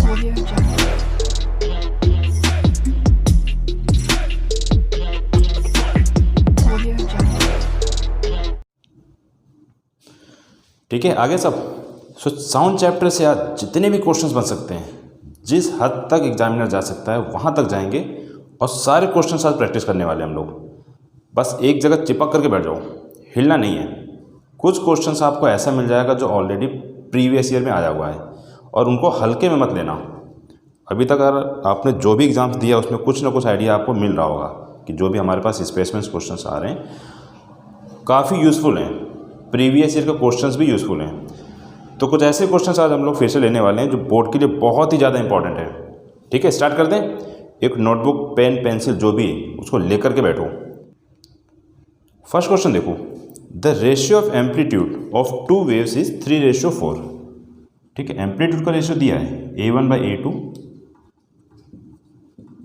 Audio Jungle. Audio Jungle. ठीक है, आगे सब साउंड चैप्टर से आज जितने भी क्वेश्चंस बन सकते हैं, जिस हद तक एग्जामिनर जा सकता है वहाँ तक जाएंगे और सारे क्वेश्चंस आज प्रैक्टिस करने वाले हैं हम लोग। बस एक जगह चिपक करके बैठ जाओ, हिलना नहीं है। कुछ क्वेश्चंस आपको ऐसा मिल जाएगा जो ऑलरेडी प्रीवियस ईयर में आया हुआ है और उनको हल्के में मत लेना। अभी तक अगर आपने जो भी एग्ज़ाम्स दिया उसमें कुछ ना कुछ आइडिया आपको मिल रहा होगा कि जो भी हमारे पास स्पेसिमेंस क्वेश्चंस आ रहे हैं काफ़ी यूज़फुल हैं, प्रीवियस ईयर के क्वेश्चंस भी यूज़फुल हैं। तो कुछ ऐसे क्वेश्चंस आज हम लोग फिर से लेने वाले हैं जो बोर्ड के लिए बहुत ही ज़्यादा इंपॉर्टेंट है। ठीक है, स्टार्ट कर दें। एक नोटबुक, पेन, पेंसिल जो भी उसको लेकर के बैठो। फर्स्ट क्वेश्चन देखो, the ratio of amplitude of two waves is 3:4। ठीक है, एम्पलीट्यूड का रेशियो दिया है A1/A2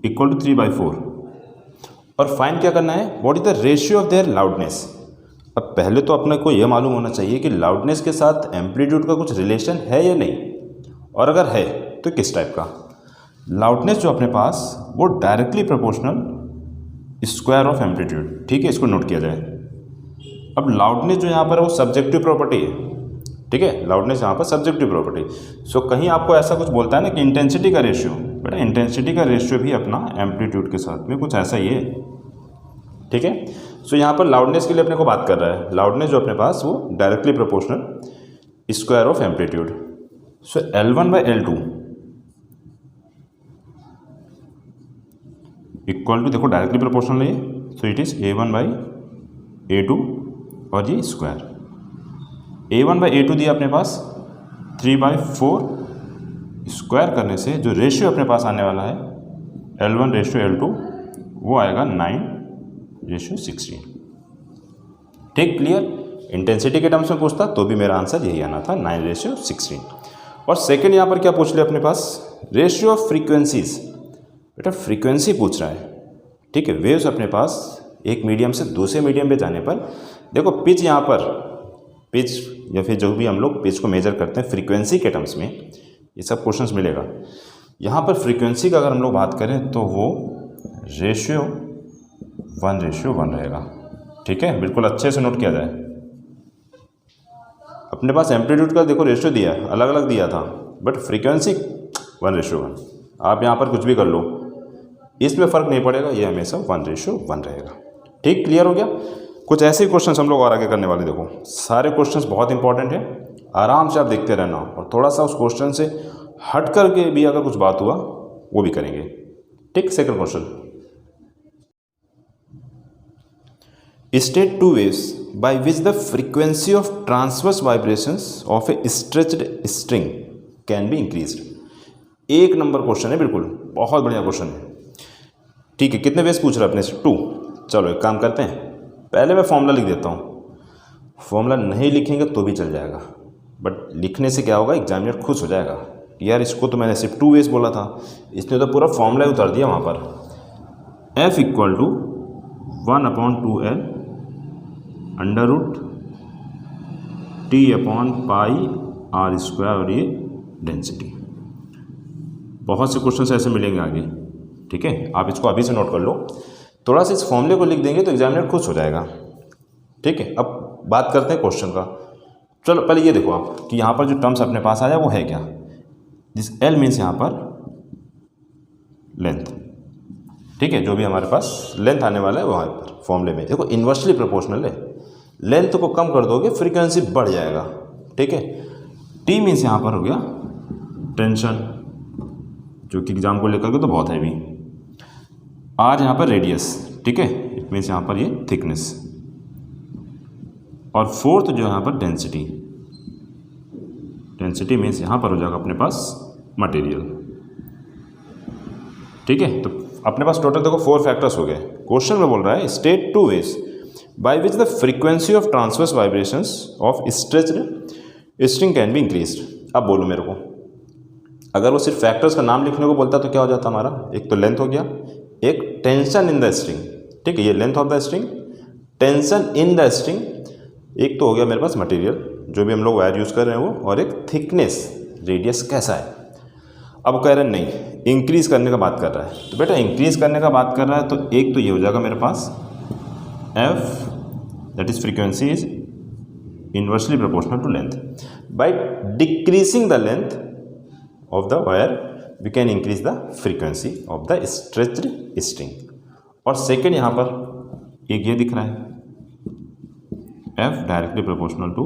इक्वल टू 3/4 और फाइंड क्या करना है, what is the ratio of their loudness. अब पहले तो अपने को यह मालूम होना चाहिए कि लाउडनेस के साथ एम्पलीट्यूड का कुछ रिलेशन है या नहीं, और अगर है तो किस टाइप का। लाउडनेस जो अपने पास वो directly proportional square of amplitude. ठीक है, इसको नोट किया जाए। अब लाउडनेस जो यहाँ पर है वो सब्जेक्टिव प्रॉपर्टी है। ठीक है, लाउडनेस यहाँ पर सब्जेक्टिव प्रॉपर्टी। सो कहीं आपको ऐसा कुछ बोलता है ना कि इंटेंसिटी का रेशियो, बेटा इंटेंसिटी का रेशियो भी अपना एम्पलीट्यूड के साथ में कुछ ऐसा ही है। ठीक है, सो यहाँ पर लाउडनेस के लिए अपने को बात कर रहा है। लाउडनेस जो अपने पास वो directly proportional square of amplitude. So L1/L2 equal to, देखो डायरेक्टली प्रोपोर्शनल है, सो इट इज A1/A2 और ये स्क्वायर। A1/A2 दिया अपने पास 3/4, स्क्वायर करने से जो रेशियो अपने पास आने वाला है L1:L2 वो आएगा 9:16। ठीक, क्लियर। इंटेंसिटी के टर्म्स में पूछता तो भी मेरा आंसर यही आना था, 9:16। और सेकेंड यहाँ पर क्या पूछ लिया अपने पास, रेशियो ऑफ फ्रीक्वेंसीज। बेटा फ्रीक्वेंसी पूछ रहा है। ठीक है, वेव्स अपने पास एक मीडियम से दूसरे मीडियम पे जाने पर, देखो पिच यहाँ पर, पिच या फिर जो भी हम लोग पिच को मेजर करते हैं फ्रीक्वेंसी के टर्म्स में, ये सब क्वेश्चंस मिलेगा। यहाँ पर फ्रीक्वेंसी का अगर हम लोग बात करें तो वो रेशियो 1:1 रहेगा। ठीक है, बिल्कुल अच्छे से नोट किया जाए। अपने पास एम्पलीट्यूड का देखो रेशियो दिया है, अलग अलग दिया था, बट फ्रीक्वेंसी 1:1। आप यहाँ पर कुछ भी कर लो, इसमें फ़र्क नहीं पड़ेगा, ये हमेशा 1:1 रहेगा। ठीक, क्लियर हो गया। कुछ ऐसे क्वेश्चंस हम लोग और आगे करने वाले। देखो सारे क्वेश्चंस बहुत इंपॉर्टेंट है, आराम से आप देखते रहना और थोड़ा सा उस क्वेश्चन से हट करके भी अगर कुछ बात हुआ वो भी करेंगे। ठीक, second question, state two waves bye which the frequency of transverse vibrations of A stretched string can be increased. एक नंबर क्वेश्चन है, बिल्कुल बहुत बढ़िया क्वेश्चन है। ठीक है, कितने वेव्स पूछ रहे हैं अपने से, 2। चलो एक काम करते हैं, पहले मैं फॉर्मूला लिख देता हूँ। फॉर्मूला नहीं लिखेंगे तो भी चल जाएगा, बट लिखने से क्या होगा, एग्जामिनर खुश हो जाएगा कि यार इसको तो मैंने सिर्फ 2 वेव्स बोला था, इसने तो पूरा फॉर्मूला उतार दिया वहाँ पर। F equal to 1/2L √T/πr², और ये डेंसिटी। बहुत से क्वेश्चन ऐसे मिलेंगे आगे। ठीक है, आप इसको अभी से नोट कर लो, थोड़ा सा इस फॉर्मूले को लिख देंगे तो एग्जामिनर खुश हो जाएगा। ठीक है, अब बात करते हैं क्वेश्चन का। चलो पहले ये देखो आप कि यहाँ पर जो टर्म्स अपने पास आया वो है क्या। दिस L मीन्स यहाँ पर लेंथ। ठीक है, जो भी हमारे पास लेंथ आने वाला है वहाँ पर फॉर्मूले में देखो इन्वर्सली प्रोपोर्शनल है। लेंथ को कम कर दोगे फ्रीक्वेंसी बढ़ जाएगा। ठीक है, T मीन्स यहाँ पर हो गया टेंशन, जो कि एग्जाम को लेकर के तो बहुत हैवी। R यहाँ पर रेडियस। ठीक है, इट मीन्स यहाँ पर ये थिकनेस। और फोर्थ जो यहाँ पर डेंसिटी। डेंसिटी मीन्स यहाँ पर हो जाएगा अपने पास मटेरियल। ठीक है, तो अपने पास टोटल देखो 4 फैक्टर्स हो गए। क्वेश्चन में बोल रहा है state 2 veg bye which the frequency of transverse vibrations of stretched string can be increased. अब बोलो मेरे को, अगर वो सिर्फ फैक्टर्स का नाम लिखने को बोलता तो क्या हो जाता हमारा, एक तो लेंथ हो गया, एक टेंशन इन द स्ट्रिंग। ठीक है, ये length of the string, tension in the string, एक तो हो गया मेरे पास मटेरियल जो भी हम लोग वायर यूज़ कर रहे हैं वो, और एक थिकनेस, रेडियस कैसा है। अब कह रहे हैं नहीं इंक्रीज़ करने का बात कर रहा है, तो बेटा इंक्रीज़ करने का बात कर रहा है तो एक तो ये हो जाएगा मेरे पास F that is frequency is inversely proportional to length. By decreasing the length of the wire we can increase the frequency of the stretched string. और सेकेंड यहाँ पर एक ये दिख रहा है F directly proportional to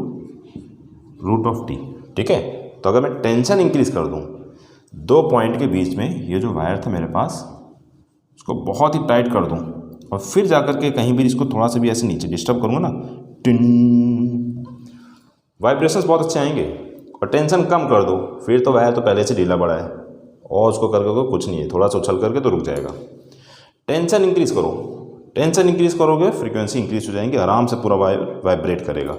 root of T. ठीक है, तो अगर मैं टेंशन इंक्रीज कर दूँ दो पॉइंट के बीच में, ये जो वायर था मेरे पास उसको बहुत ही टाइट कर दूँ और फिर जाकर के कहीं भी इसको थोड़ा सा भी ऐसे नीचे डिस्टर्ब करूँगा ना, टिन वाइब्रेशंस बहुत अच्छे आएंगे. और टेंशन कम कर दो फिर तो वायर तो पहले से ढीला पड़ा है और उसको करके कुछ नहीं है, थोड़ा सा उछल करके तो रुक जाएगा. टेंशन इंक्रीज करो, टेंशन इंक्रीज करोगे फ्रीक्वेंसी इंक्रीज हो जाएंगी, आराम से पूरा वायर वाइब्रेट करेगा.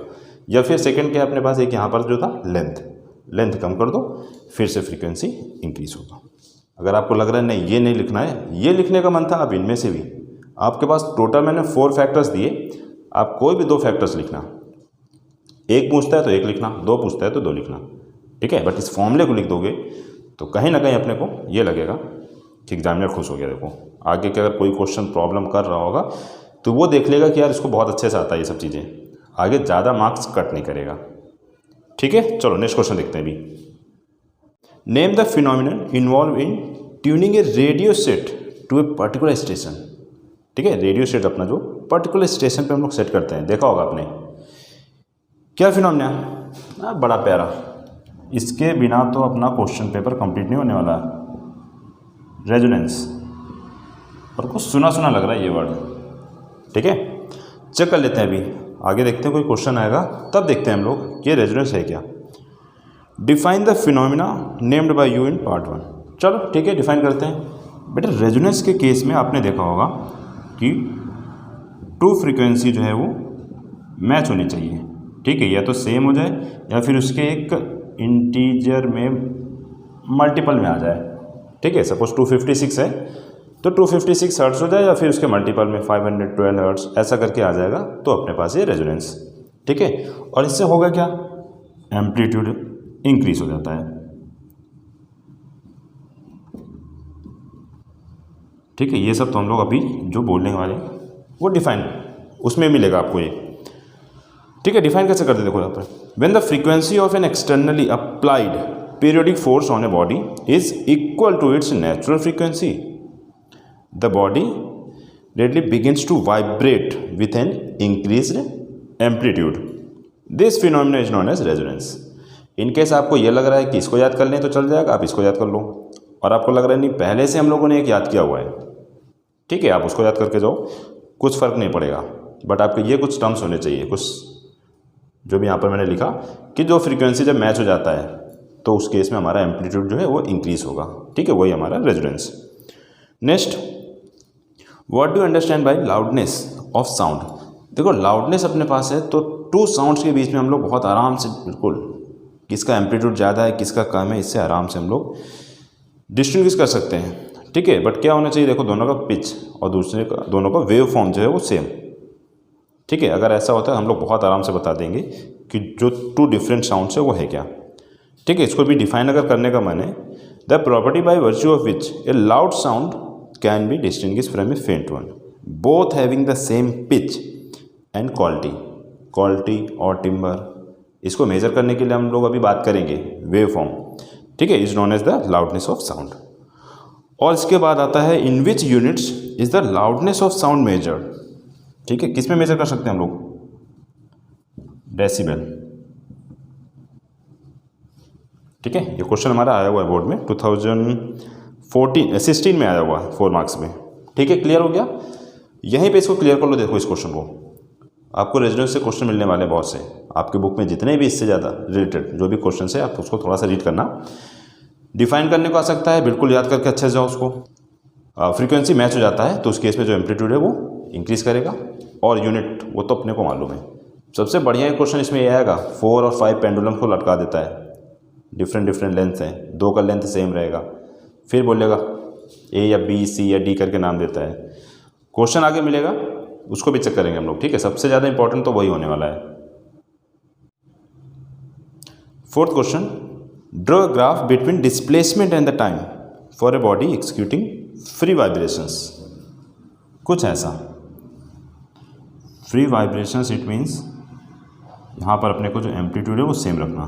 या फिर सेकंड क्या अपने पास एक यहाँ पर जो था लेंथ कम कर दो फिर से फ्रीक्वेंसी इंक्रीज होगा. अगर आपको लग रहा है नहीं ये नहीं लिखना है, ये लिखने का मन था, अब इनमें से भी आपके पास टोटल मैंने 4 फैक्टर्स दिए, आप कोई भी 2 फैक्टर्स लिखना. एक पूछता है तो एक लिखना, 2 पूछता है तो 2 लिखना. ठीक है, बट इस फॉर्मूले को लिख दोगे तो कहीं ना कहीं अपने को ये लगेगा कि एग्जामिनर खुश हो गया. देखो आगे के अगर कोई क्वेश्चन प्रॉब्लम कर रहा होगा तो वो देख लेगा कि यार इसको बहुत अच्छे से आता है ये सब चीज़ें, आगे ज़्यादा मार्क्स कट नहीं करेगा. ठीक है, चलो नेक्स्ट क्वेश्चन देखते हैं अभी. Name the phenomenon involved in tuning a radio set to a particular station. ठीक है, रेडियो सेट अपना जो पर्टिकुलर स्टेशन पे हम लोग सेट करते हैं, देखा होगा आपने. क्या फिनोमिना, बड़ा प्यारा, इसके बिना तो अपना क्वेश्चन पेपर कंप्लीट नहीं होने वाला. रेजोनेंस, और कुछ सुना सुना लग रहा है ये वर्ड. ठीक है, चेक कर लेते हैं अभी, आगे देखते हैं कोई क्वेश्चन आएगा तब देखते हैं हम लोग कि रेजोनेंस है क्या. Define the phenomena named by you in part 1. चलो ठीक है, डिफाइन करते हैं. बेटा रेजोनेंस के केस में आपने देखा होगा कि 2 फ्रीक्वेंसी जो है वो मैच होनी चाहिए. ठीक है, या तो सेम हो जाए या फिर उसके एक इंटीजर में मल्टीपल में आ जाए. ठीक है, सपोज 256 है तो 256 हर्ट्ज हो जाए या फिर उसके मल्टीपल में 512 हर्ट्ज ऐसा करके आ जाएगा, तो अपने पास ये रेजोनेंस. ठीक है, और इससे होगा क्या, एम्पलीट्यूड इंक्रीज हो जाता है. ठीक है, ये सब तो हम लोग अभी जो बोलने वाले वो डिफाइन उसमें मिलेगा आपको ये. ठीक है, डिफाइन कैसे करते देखो यहाँ पर. When the frequency of an externally applied periodic force on a body is equal to its natural frequency the body readily begins to vibrate with an increased amplitude. This phenomena is known as resonance. In case आपको ये लग रहा है कि इसको याद कर लें तो चल जाएगा, आप इसको याद कर लो. और आपको लग रहा है नहीं पहले से हम लोगों ने एक याद किया हुआ है, ठीक है, आप उसको याद करके जाओ, कुछ फ़र्क नहीं पड़ेगा. बट आपके ये कुछ टर्म्स होने चाहिए, कुछ जो भी यहाँ पर मैंने लिखा कि जो फ्रीक्वेंसी जब मैच हो जाता है तो उस केस में हमारा एम्पलीट्यूड जो है वो इंक्रीज़ होगा. ठीक है, वही हमारा resonance. Next, what do understand by loudness of sound. देखो लाउडनेस अपने पास है तो 2 साउंड्स के बीच में हम लोग बहुत आराम से, बिल्कुल किसका एम्पलीट्यूड ज़्यादा है किसका कम है, इससे आराम से हम लोग डिस्टिंग्विश कर सकते हैं. ठीक है, बट क्या होना चाहिए, देखो दोनों का पिच और दूसरे का, दोनों का वेव फॉर्म जो है वो सेम. ठीक है, अगर ऐसा होता है हम लोग बहुत आराम से बता देंगे कि जो 2 डिफरेंट साउंड्स है वो है क्या. ठीक है, इसको भी डिफाइन अगर करने का मन है, the property by virtue of which a loud sound can be distinguish from a faint one, both having the same pitch and quality और टिम्बर. इसको मेजर करने के लिए हम लोग अभी बात करेंगे वेव फॉर्म. ठीक है, is known as the loudness of sound. और इसके बाद आता है in which units is the loudness of sound measured. ठीक है, किस में मेजर कर सकते हैं हम लोग, डेसिबल. ठीक है, ये क्वेश्चन हमारा आया हुआ है बोर्ड में 2016 में आया हुआ है 4 मार्क्स में. ठीक है, क्लियर हो गया. यहीं पे इसको क्लियर कर लो. देखो इस क्वेश्चन को, आपको रेजोनेंस से क्वेश्चन मिलने वाले बहुत से, आपके बुक में जितने भी इससे ज़्यादा रिलेटेड जो भी क्वेश्चन है आप उसको थोड़ा सा रीड करना. डिफाइन करने को आ सकता है, बिल्कुल याद करके अच्छे से जाओ उसको. फ्रीक्वेंसी मैच हो जाता है तो उस केस में जो एम्पलीट्यूड है वो इंक्रीज़ करेगा, और यूनिट वो तो अपने को मालूम है. सबसे बढ़िया क्वेश्चन इसमें ये आएगा, 4 और 5 पेंडुलम को लटका देता है, डिफरेंट लेंथ है, 2 का लेंथ सेम रहेगा, फिर बोलेगा ए या बी सी या डी करके नाम देता है. क्वेश्चन आगे मिलेगा उसको भी चेक करेंगे हम लोग. ठीक है, सबसे ज़्यादा इंपॉर्टेंट तो वही होने वाला है. 4th question, draw graph between displacement and the time for a body executing free vibrations. कुछ ऐसा फ्री वाइब्रेशंस इट मीन्स यहाँ पर अपने को जो एम्पलीट्यूड है वो सेम रखना।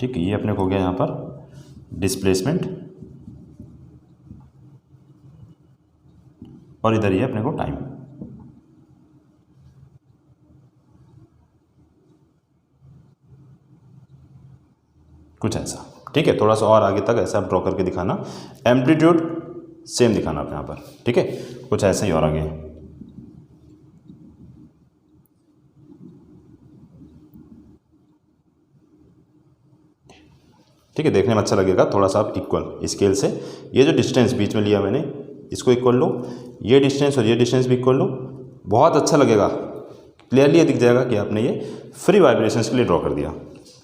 ठीक है, ये अपने को हो गया यहाँ पर डिस्प्लेसमेंट और इधर ये अपने को टाइम। कुछ ऐसा। ठीक है, थोड़ा सा और आगे तक ऐसा ड्रॉ करके दिखाना, एम्पलीट्यूड सेम दिखाना अपने यहाँ पर। ठीक है, कुछ ऐसा ही और आगे। ठीक है, देखने में अच्छा लगेगा। थोड़ा सा आप इक्वल स्केल से ये जो डिस्टेंस बीच में लिया मैंने इसको इक्वल लो, ये डिस्टेंस और ये डिस्टेंस भी इक्वल लो, बहुत अच्छा लगेगा। क्लियरली ये दिख जाएगा कि आपने ये फ्री वाइब्रेशंस के लिए ड्रॉ कर दिया।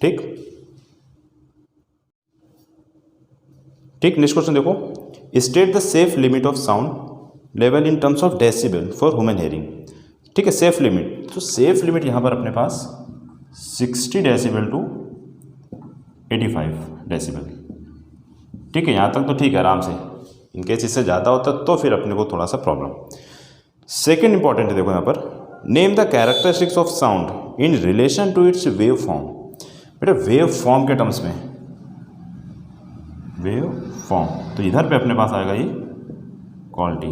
ठीक ठीक, नेक्स्ट क्वेश्चन देखो, state the safe limit of sound level in terms of decibel for human hearing. ठीक है, सेफ लिमिट, तो सेफ लिमिट यहाँ पर अपने पास 60 डेसिबल टू 85 डेसिबल। ठीक है, यहाँ तक तो ठीक है आराम से। इनकेस इससे ज़्यादा होता तो फिर अपने को थोड़ा सा प्रॉब्लम। सेकेंड इंपॉर्टेंट है, देखो यहाँ पर, name the characteristics of sound in relation to its wave form. बेटा वेव फॉर्म के टर्म्स में, वेव फॉर्म, तो इधर पे अपने पास आएगा ये क्वालिटी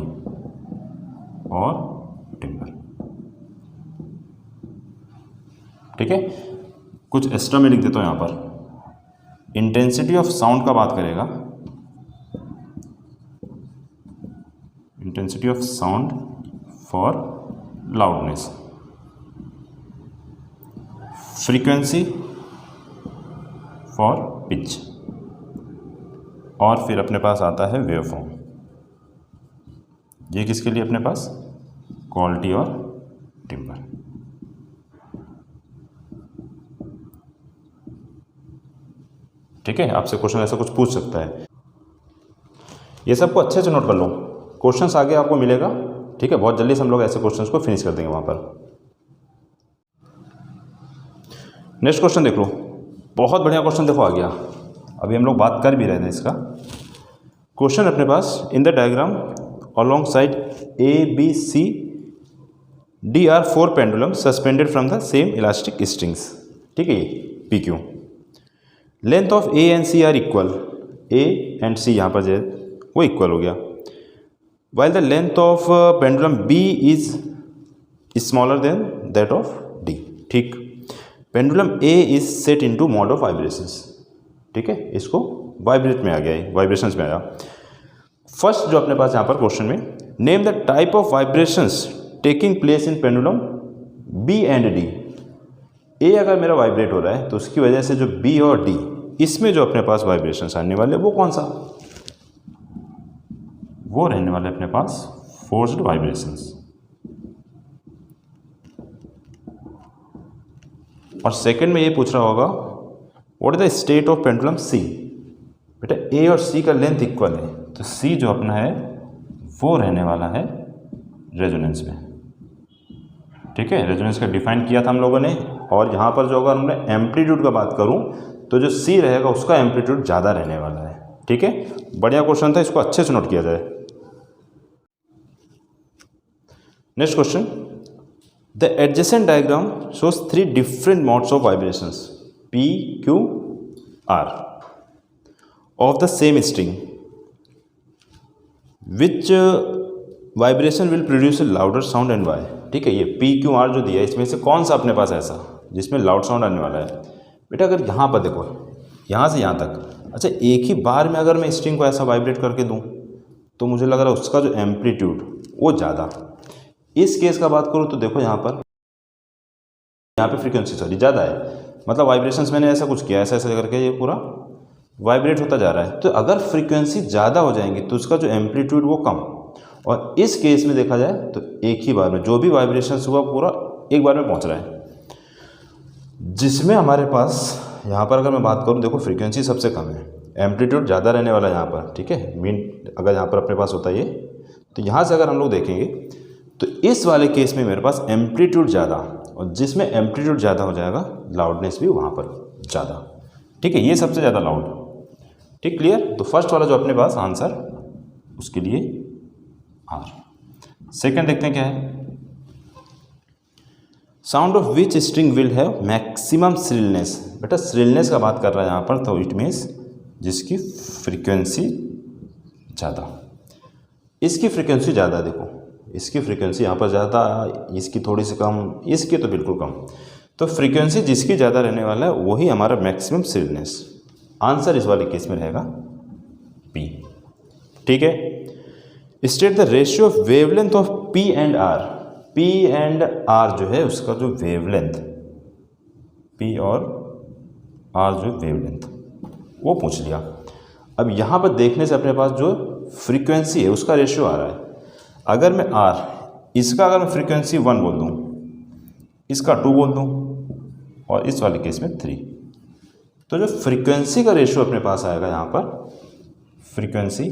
और टिम्बर। ठीक है, कुछ एक्स्ट्रा में लिख देता हूँ यहाँ पर। इंटेंसिटी ऑफ साउंड का बात करेगा, intensity of sound for loudness, frequency for pitch, और फिर अपने पास आता है वेवफॉर्म। ये किसके लिए अपने पास, क्वालिटी और टिम्बर। ठीक है, आपसे क्वेश्चन ऐसा कुछ पूछ सकता है, ये सबको अच्छे से नोट कर लो, क्वेश्चंस आगे आपको मिलेगा। ठीक है, बहुत जल्दी से हम लोग ऐसे क्वेश्चंस को फिनिश कर देंगे वहाँ पर। नेक्स्ट क्वेश्चन देख लो, बहुत बढ़िया क्वेश्चन देखो आ गया, अभी हम लोग बात कर भी रहे थे इसका। क्वेश्चन अपने पास, in the diagram along side ABC D are 4 pendulum suspended from the same elastic strings. ठीक है, PQ, length of A and C are equal, A and C यहाँ पर जो वो इक्वल हो गया, while the length of pendulum B is smaller than that of D। ठीक, pendulum A is set into mode of vibrations। ठीक है, इसको वाइब्रेट में आ गया, ये वाइब्रेशंस में आया। फर्स्ट जो अपने पास यहाँ पर क्वेश्चन में, name the type of vibrations taking place in pendulum B and D। A अगर मेरा वाइब्रेट हो रहा है तो उसकी वजह से जो B और D इसमें जो अपने पास वाइब्रेशंस आने वाले वो कौन सा, वो रहने वाले अपने पास फोर्स्ड वाइब्रेशंस। और सेकंड में ये पूछ रहा होगा, what is the state of pendulum C। बेटा A और C का लेंथ इक्वल है, तो C जो अपना है वो रहने वाला है रेजोनेंस में। ठीक है, रेजोनेंस का डिफाइन किया था हम लोगों ने। और यहाँ पर जो अगर मैं एम्पलीट्यूड का बात करूँ तो जो C रहेगा उसका एम्पलीट्यूड ज़्यादा रहने वाला है। ठीक है, बढ़िया क्वेश्चन था, इसको अच्छे से नोट किया जाए। Next question, the adjacent diagram shows 3 different modes of vibrations P, Q, R of the same string, which vibration will produce a louder sound and why। ठीक है, ये P, Q, R जो दिया है इसमें से कौन सा अपने पास ऐसा जिसमें लाउड साउंड आने वाला है। बेटा अगर यहाँ पर देखो, यहाँ से यहाँ तक, अच्छा एक ही बार में अगर मैं स्ट्रिंग को ऐसा वाइब्रेट करके दूँ तो मुझे लग रहा है उसका जो एम्पलीट्यूड वो ज़्यादा। इस केस का बात करूँ तो देखो यहाँ पे फ्रीक्वेंसी सॉरी ज़्यादा है, मतलब वाइब्रेशंस मैंने ऐसा कुछ किया, ऐसा ऐसा करके ये पूरा वाइब्रेट होता जा रहा है। तो अगर फ्रीक्वेंसी ज़्यादा हो जाएंगी तो उसका जो एम्पलीट्यूड वो कम, और इस केस में देखा जाए तो एक ही बार में जो भी वाइब्रेशंस हुआ पूरा एक बार में पहुँच रहा है, जिसमें हमारे पास यहाँ पर अगर मैं बात करूँ, देखो फ्रीक्वेंसी सबसे कम है, एम्पलीट्यूड ज़्यादा रहने वाला है यहाँ पर। ठीक है, मीन अगर यहाँ पर अपने पास होता है ये, तो यहाँ से अगर हम लोग देखेंगे तो इस वाले केस में मेरे पास एम्पलीट्यूड ज़्यादा और जिसमें एम्पलीट्यूड ज़्यादा हो जाएगा लाउडनेस भी वहाँ पर ज़्यादा। ठीक है, ये सबसे ज़्यादा लाउड। ठीक, क्लियर। तो फर्स्ट वाला जो अपने पास आंसर उसके लिए आर। सेकंड देखते हैं क्या है। Sound of which string will have maximum shrillness. बेटा श्रिलनेस का बात कर रहा है यहाँ पर, तो इट मीन्स जिसकी फ्रीक्वेंसी ज़्यादा। इसकी फ्रीक्वेंसी ज़्यादा, देखो इसकी फ्रीक्वेंसी यहाँ पर ज़्यादा, इसकी थोड़ी सी कम, इसकी तो बिल्कुल कम। तो फ्रीक्वेंसी जिसकी ज़्यादा रहने वाला है वही हमारा मैक्सिमम श्रिलनेस। आंसर इस वाले केस में रहेगा पी। ठीक है। State the ratio of wavelength of P and R. P and R जो है उसका जो वेवलेंथ, पी और आर जो वेवलेंथ वो पूछ लिया। अब यहाँ पर देखने से अपने पास जो फ्रीक्वेंसी है उसका रेशियो आ रहा है। अगर मैं आर, इसका अगर मैं फ्रीक्वेंसी 1 बोल दूँ, इसका 2 बोल दूँ और इस वाले केस में 3, तो जो फ्रीक्वेंसी का रेशियो अपने पास आएगा यहाँ पर, frequency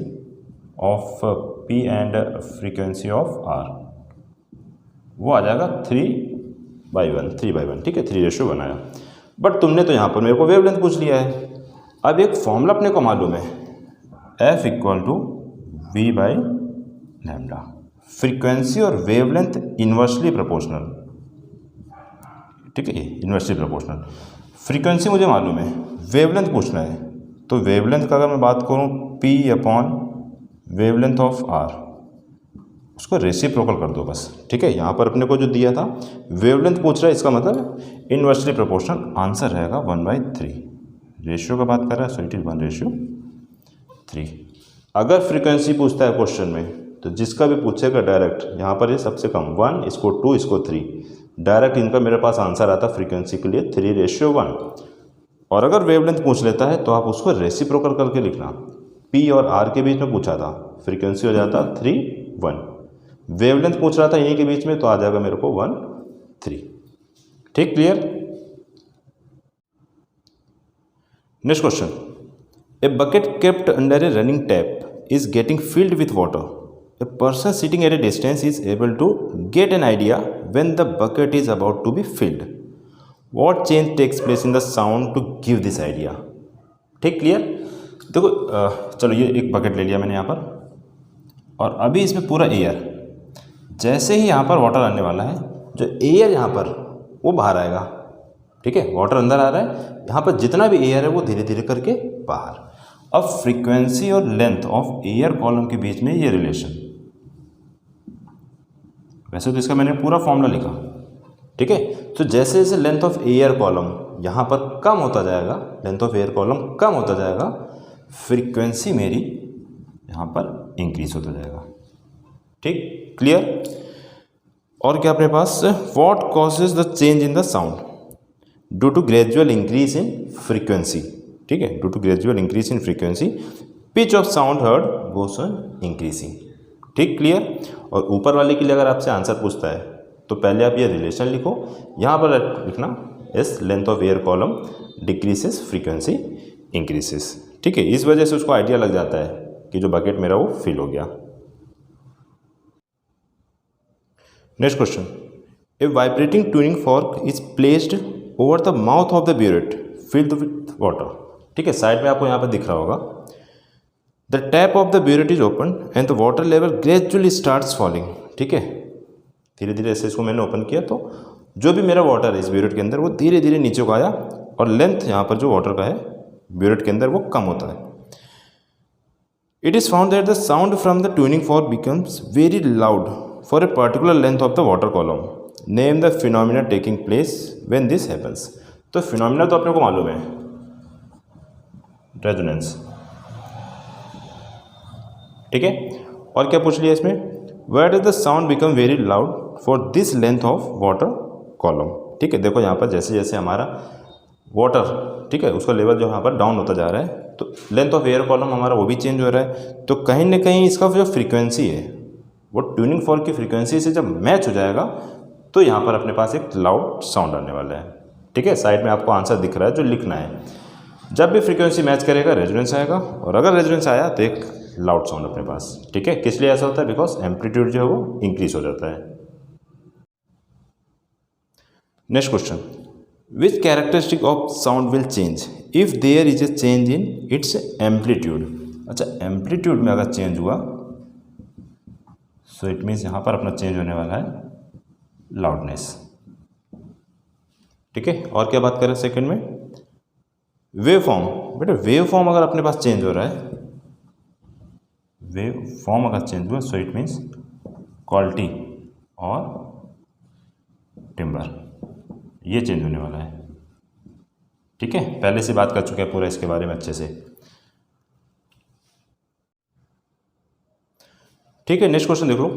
of P and frequency of R, वो आ जाएगा 3/1। ठीक है, 3 रेशियो बनाया। बट तुमने तो यहाँ पर मेरे को वेवलेंथ पूछ लिया है। अब एक फॉर्मूला अपने को मालूम है, F = V/λ। फ्रीक्वेंसी और वेवलेंथ इन्वर्सली प्रोपोर्शनल। ठीक है, इन्वर्सली प्रोपोर्शनल। फ्रीक्वेंसी मुझे मालूम है, वेवलेंथ पूछना है, तो वेवलेंथ का अगर मैं बात करूँ P/वेवलेंथ ऑफ R, उसको रेसिप्रोकल कर दो बस। ठीक है, यहाँ पर अपने को जो दिया था वेवलेंथ पूछ रहा है, इसका मतलब इन्वर्सली प्रोपोर्शनल। आंसर रहेगा 1/3। रेशियो का बात कर रहा है, सो इट इज 1/3। अगर फ्रीक्वेंसी पूछता है क्वेश्चन में, तो जिसका भी पूछेगा डायरेक्ट, यहाँ पर ये सबसे कम 1, इसको 2, इसको 3, डायरेक्ट इनका मेरे पास आंसर आता फ्रीक्वेंसी के लिए 3/1। और अगर वेवलेंथ पूछ लेता है तो आप उसको रेसिप्रोकल करके लिखना। पी और आर के बीच में पूछा था, फ्रीक्वेंसी हो जाता 3/1। वेवलेंथ पूछ रहा था इन्हीं के बीच में, तो आ जाएगा मेरे को 1/3। ठीक, clear. Next question. A bucket kept under A running tap is getting filled with water. A person sitting at a distance is able to get an idea when the bucket is about to be filled. What change takes place in the sound to give this idea? ठीक, clear. देखो चलो ये एक bucket ले लिया मैंने यहाँ पर, और अभी इसमें पूरा एयर, जैसे ही यहाँ पर वाटर आने वाला है, जो एयर यहाँ पर वो बाहर आएगा। ठीक है, वाटर अंदर आ रहा है, यहाँ पर जितना भी एयर है वो धीरे धीरे करके बाहर। अब फ्रीक्वेंसी और लेंथ ऑफ एयर कॉलम के बीच में ये रिलेशन, वैसे तो इसका मैंने पूरा फॉर्मूला लिखा। ठीक है, तो जैसे जैसे लेंथ ऑफ एयर कॉलम यहाँ पर कम होता जाएगा, लेंथ ऑफ एयर कॉलम कम होता जाएगा, फ्रीक्वेंसी मेरी यहाँ पर इंक्रीज होता जाएगा। ठीक, क्लियर। और क्या अपने पास, what causes the change in the sound due to gradual increase in frequency. ठीक है, due to gradual increase in frequency pitch of sound heard goes on increasing. ठीक, क्लियर। और ऊपर वाले के लिए अगर आपसे आंसर पूछता है तो पहले आप ये रिलेशन लिखो, यहाँ पर लिखना as length of air column decreases frequency increases. ठीक है, इस वजह से उसको आइडिया लग जाता है कि जो बकेट मेरा वो फिल हो गया। Next question. A vibrating tuning fork is placed over the mouth of the burette filled with water. ठीक है, साइड में आपको यहाँ पर दिख रहा होगा। The tap of the burette is open and the water level gradually starts falling. ठीक है, धीरे धीरे ऐसे इसको मैंने ओपन किया तो जो भी मेरा वाटर है इस ब्यूरेट के अंदर वो धीरे धीरे नीचे को आया, और लेंथ यहाँ पर जो वाटर का है ब्यूरेट के अंदर वो कम होता है। It is found that the sound from the tuning fork becomes very loud for a particular length of the water column. Name the phenomena taking place when this happens. तो phenomena तो अपने को मालूम है, रेजोनेंस। ठीक है, और क्या पूछ लिया इसमें, where does the sound become very loud for this length of water column. ठीक है, देखो यहाँ पर जैसे जैसे हमारा वाटर, ठीक है, उसका लेवल जो यहाँ पर डाउन होता जा रहा है, तो लेंथ ऑफ एयर कॉलम हमारा वो भी चेंज हो रहा है। तो कहीं ना कहीं इसका जो फ्रीक्वेंसी है वो ट्यूनिंग फॉर्क की फ्रीक्वेंसी से जब मैच हो जाएगा तो यहाँ पर अपने पास एक लाउड साउंड आने वाला है। ठीक है, साइड में आपको आंसर दिख रहा है जो लिखना है। जब भी फ्रीक्वेंसी मैच करेगा रेजोनेंस आएगा, और अगर रेजोनेंस आया तो एक लाउड साउंड अपने पास। ठीक है, किस लिए ऐसा होता है, बिकॉज एम्पलीट्यूड जो है वो इंक्रीज हो जाता है। Next question, which characteristic of sound will change if there is a change in its amplitude. अच्छा, एम्पलीट्यूड में अगर चेंज हुआ सो इट मीन्स यहाँ पर अपना चेंज होने वाला है लाउडनेस। ठीक है, और क्या बात करें सेकंड में, वेव फॉर्म। बेटा वेव फॉर्म अगर अपने पास चेंज हो रहा है, वेव फॉर्म अगर चेंज हुआ सो इट मीन्स क्वालिटी और टिम्बर, ये चेंज होने वाला है। ठीक है, पहले से बात कर चुके हैं पूरा इसके बारे में अच्छे से। ठीक है, नेक्स्ट क्वेश्चन देखो,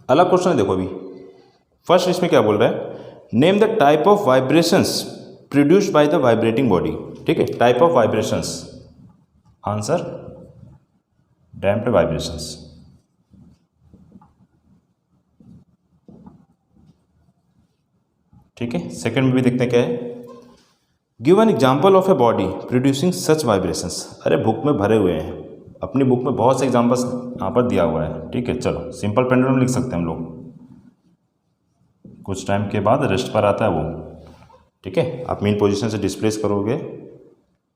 अलग क्वेश्चन है। देखो अभी फर्स्ट इसमें क्या बोल रहा है, name the type of vibrations produced by the vibrating body. ठीक है, type of vibrations, answer damped vibrations. ठीक है, सेकंड में भी देखते हैं क्या है, give an example of a body producing such vibrations. अरे बुक में भरे हुए हैं, अपनी बुक में बहुत से एग्जाम्पल्स यहाँ पर दिया हुआ है। ठीक है, चलो सिंपल पेंडुलम लिख सकते हैं हम लोग, कुछ टाइम के बाद रेस्ट पर आता है वो। ठीक है, आप मेन पोजीशन से डिस्प्लेस करोगे,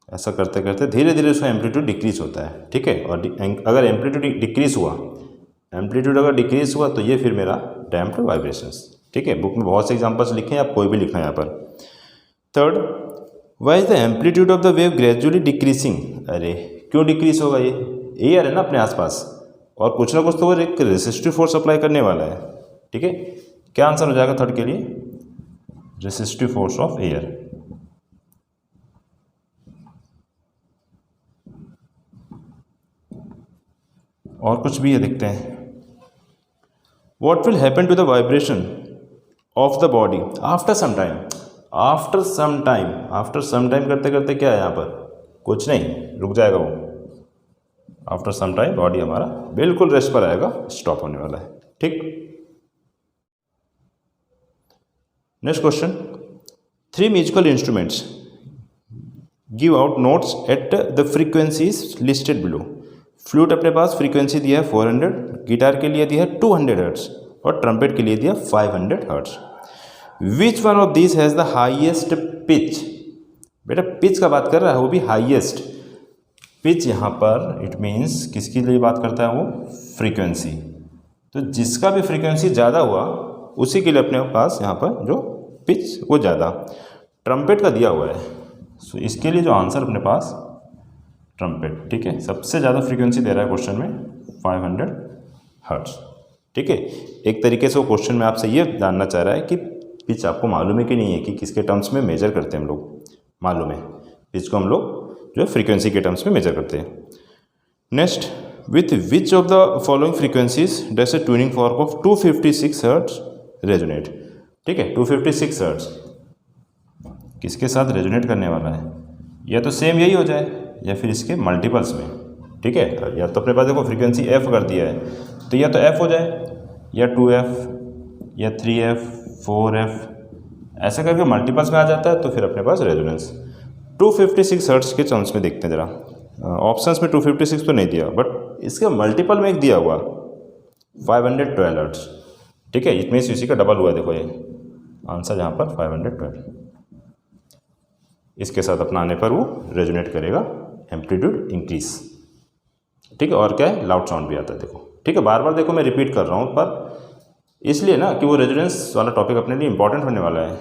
ऐसा करते करते धीरे धीरे उसका एम्पलीट्यूड डिक्रीज होता है। ठीक है, और अगर एम्पलीट्यूड डिक्रीज हुआ, एम्पलीट्यूड अगर डिक्रीज हुआ तो ये फिर मेरा डैम्प्ड वाइब्रेशंस। ठीक है, बुक में बहुत से एग्जाम्पल्स लिखे हैं, आप कोई भी लिखना है यहाँ पर। Third, why is the amplitude of the wave gradually decreasing. अरे क्यों डिक्रीज होगा, ये एयर है ना अपने आसपास, और कुछ ना कुछ तो वो एक रेसिस्टिव फोर्स अप्लाई करने वाला है। ठीक है, क्या आंसर हो जाएगा थर्ड के लिए, रेसिस्टिव फोर्स ऑफ एयर। और कुछ भी है, देखते हैं, what will happen to the vibration of the body after some time. After some time, after some time करते करते क्या है यहाँ पर, कुछ नहीं, रुक जाएगा वो। आफ्टर सम टाइम बॉडी हमारा बिल्कुल रेस्ट पर आएगा, स्टॉप होने वाला है। ठीक, next question, three musical instruments give out notes at the frequencies listed below. Flute अपने पास फ्रीक्वेंसी दिया है 400, गिटार के लिए दिया है 200 हर्ट्ज और ट्रम्पेट के लिए दिया 500 hertz. Which one of this has the highest pitch. बेटा पिच का बात कर रहा है, वो भी हाईएस्ट पिच। यहाँ पर इट मीन्स किसके लिए बात करता है वो, फ्रीक्वेंसी। तो जिसका भी फ्रीक्वेंसी ज़्यादा हुआ उसी के लिए अपने पास यहाँ पर जो पिच वो ज़्यादा। ट्रम्पेट का दिया हुआ है, सो इसके लिए जो आंसर अपने पास ट्रम्पेट। ठीक है, सबसे ज़्यादा फ्रीक्वेंसी दे रहा है क्वेश्चन में 500 हर्ट्ज। ठीक है, एक तरीके से वो क्वेश्चन में आपसे ये जानना चाह रहा है कि पिच आपको मालूम है कि नहीं है, कि किसके टर्म्स में मेजर करते हैं हम लोग। मालूम है, पिच को हम लोग जो है फ्रीक्वेंसी के टर्म्स में मेजर करते हैं। Next, with which of the following frequencies does A tuning fork of 256 hertz resonate. ठीक है, 256 हर्ट्ज किसके साथ रेजोनेट करने वाला है, या तो सेम यही हो जाए या फिर इसके मल्टीपल्स में। ठीक है, या तो अपने पास देखो फ्रीक्वेंसी एफ कर दिया है, तो या तो एफ हो जाए या 2f या 3f 4f, ऐसा करके मल्टीपल्स में आ जाता है, तो फिर अपने पास रेजोनेंस। 256 हर्ट्ज के टर्म्स में देखते हैं जरा, ऑप्शंस में 256 तो नहीं दिया, बट इसके मल्टीपल में एक दिया हुआ 512 हर्ट्ज। ठीक है, इट मीन्स इसी का डबल हुआ है। देखो ये आंसर यहाँ पर 512, इसके साथ अपना आने पर वो रेजोनेट करेगा, एम्पलीट्यूड इंक्रीज। ठीक है, और क्या है, लाउड साउंड भी आता है। देखो ठीक है, बार बार देखो मैं रिपीट कर रहा हूँ, पर इसलिए ना कि वो रेजोनेंस वाला टॉपिक अपने लिए इंपॉर्टेंट होने वाला है,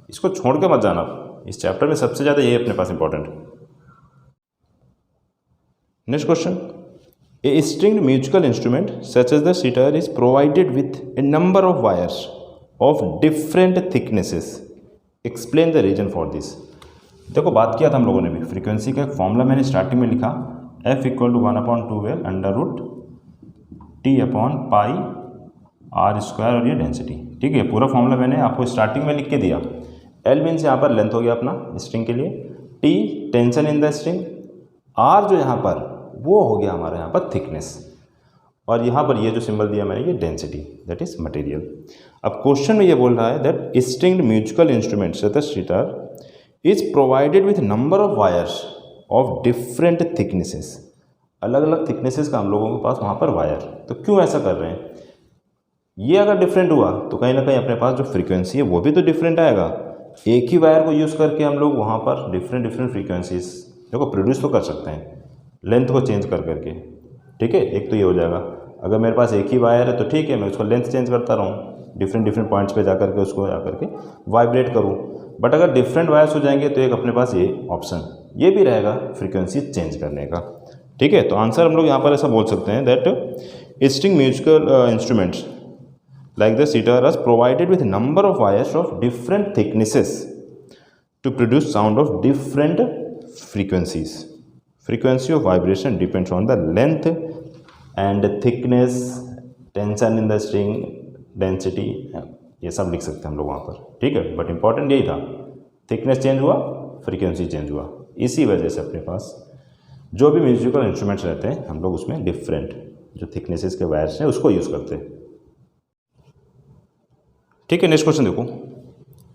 इसको छोड़ के मत जाना। इस चैप्टर में सबसे ज़्यादा ये अपने पास important. Next question, a stringed musical instrument such as the sitar is provided with a number of wires of different thicknesses, explain the reason for this. देखो बात किया था हम लोगों ने भी, फ्रीक्वेंसी का एक फॉर्मूला मैंने स्टार्टिंग में लिखा, F = 1/2L √T/π/r² और ये डेंसिटी। ठीक है, पूरा फॉर्मूला मैंने आपको स्टार्टिंग में लिख के दिया। L मीन्स यहाँ पर लेंथ हो गया अपना स्ट्रिंग के लिए, T tension in the string, R जो यहाँ पर वो हो गया हमारा यहाँ पर थिकनेस, और यहाँ पर ये जो सिंबल दिया मैंने ये डेंसिटी, दैट इज मटेरियल। अब क्वेश्चन में ये बोल रहा है that stringed musical instrument such as sitar is provided with number of wires of different thicknesses. अलग अलग थिकनेसेस का हम लोगों के पास वहाँ पर वायर। तो क्यों ऐसा कर रहे हैं, ये अगर डिफरेंट हुआ तो कहीं ना कहीं अपने पास जो फ्रीक्वेंसी है वो भी तो डिफरेंट आएगा। एक ही वायर को यूज़ करके हम लोग वहाँ पर डिफरेंट डिफरेंट फ्रीक्वेंसीज देखो प्रोड्यूस तो कर सकते हैं लेंथ को चेंज कर करके, ठीक है। एक तो ये हो जाएगा, अगर मेरे पास एक ही वायर है तो ठीक है, मैं उसको लेंथ चेंज करता रहूँ, डिफरेंट डिफरेंट पॉइंट्स पे जा करके उसको जा करके वाइब्रेट करूँ। बट अगर डिफरेंट वायर्स हो जाएंगे तो एक अपने पास ये ऑप्शन ये भी रहेगा फ्रीक्वेंसी चेंज करने का, ठीक है। तो आंसर हम लोग यहाँ पर ऐसा बोल सकते हैं that string musical instruments like the sitar is provided with number of wires of different thicknesses to produce sound of different frequencies. Frequency of vibration depends on the length and thickness, tension in the string, density. ये सब लिख सकते हैं हम लोग वहाँ पर, ठीक है। बट इम्पॉर्टेंट यही था, थिकनेस चेंज हुआ, फ्रीक्वेंसी चेंज हुआ। इसी वजह से अपने पास जो भी म्यूजिकल इंस्ट्रूमेंट्स रहते हैं हम लोग उसमें डिफरेंट जो थिकनेसेस के वायर्स हैं उसको यूज़ करते हैं, ठीक है। नेक्स्ट क्वेश्चन देखो,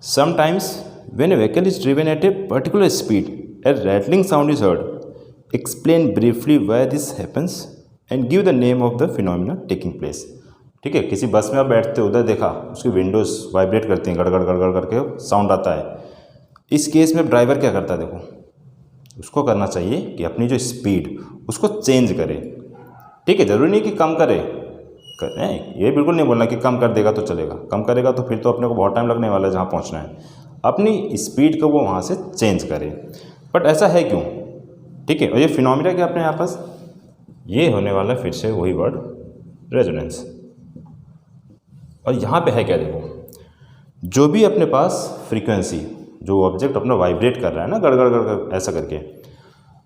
sometimes when a vehicle is driven at a particular speed a rattling sound is heard. Explain briefly why this happens and give the name of the phenomena taking place. ठीक है, किसी बस में आप बैठते हो, उधर देखा उसकी विंडोज़ वाइब्रेट करती हैं, गड़गड़ गड़गड़ करके साउंड आता है। इस केस में ड्राइवर क्या करता है, देखो उसको करना चाहिए कि अपनी जो स्पीड उसको चेंज करे, ठीक है। ज़रूरी नहीं कि कम करे, ये बिल्कुल नहीं बोलना कि कम कर देगा तो चलेगा, कम करेगा तो फिर तो अपने को बहुत टाइम लगने वाला है जहाँ पहुँचना है। अपनी स्पीड को वो वहाँ से चेंज करे। बट ऐसा है क्यों, ठीक है। और ये फिनोमिना क्या अपने यहाँ पास ये होने वाला है, फिर से वही वर्ड रेजोनेंस। और यहाँ पे है क्या, देखो जो भी अपने पास फ्रीक्वेंसी जो ऑब्जेक्ट अपना वाइब्रेट कर रहा है ना, गड़गड़ गड़गड़ ऐसा करके,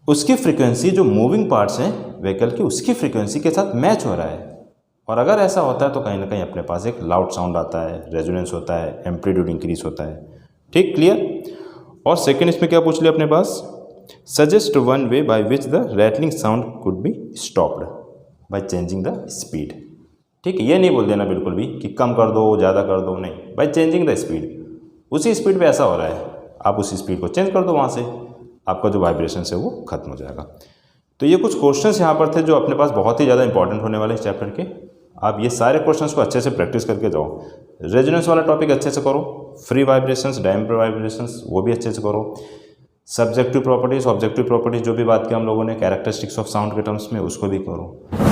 उसकी फ्रीक्वेंसी जो मूविंग पार्ट्स हैं व्हीकल की उसकी फ्रीक्वेंसी के साथ मैच हो रहा है। और अगर ऐसा होता है तो कहीं ना कहीं अपने पास एक लाउड साउंड आता है, रेजोनेंस होता है, एम्पलीट्यूड इंक्रीज होता है, ठीक, क्लियर। और सेकंड इसमें क्या पूछ लिया अपने पास, suggest one way by which the rattling sound could be stopped by changing the speed. ठीक है, ये नहीं बोल देना बिल्कुल भी कि कम कर दो, ज़्यादा कर दो, नहीं, बाय चेंजिंग द स्पीड। उसी स्पीड पे ऐसा हो रहा है, आप उसी स्पीड को चेंज कर दो, वहाँ से आपका जो वाइब्रेशन है वो खत्म हो जाएगा। तो ये कुछ क्वेश्चंस यहाँ पर थे जो अपने पास बहुत ही ज़्यादा इंपॉर्टेंट होने वाले इस चैप्टर के। आप ये सारे क्वेश्चंस को अच्छे से प्रैक्टिस करके जाओ। रेजोनेंस वाला टॉपिक अच्छे से करो, फ्री वाइब्रेशंस, डैम्प्ड वाइब्रेशंस वो भी अच्छे से करो, सब्जेक्टिव प्रॉपर्टीज़, ऑब्जेक्टिव प्रॉपर्टीज़ जो भी बात की हम लोगों ने कैरेक्टरिस्टिक्स ऑफ साउंड के टर्म्स में, उसको भी करो।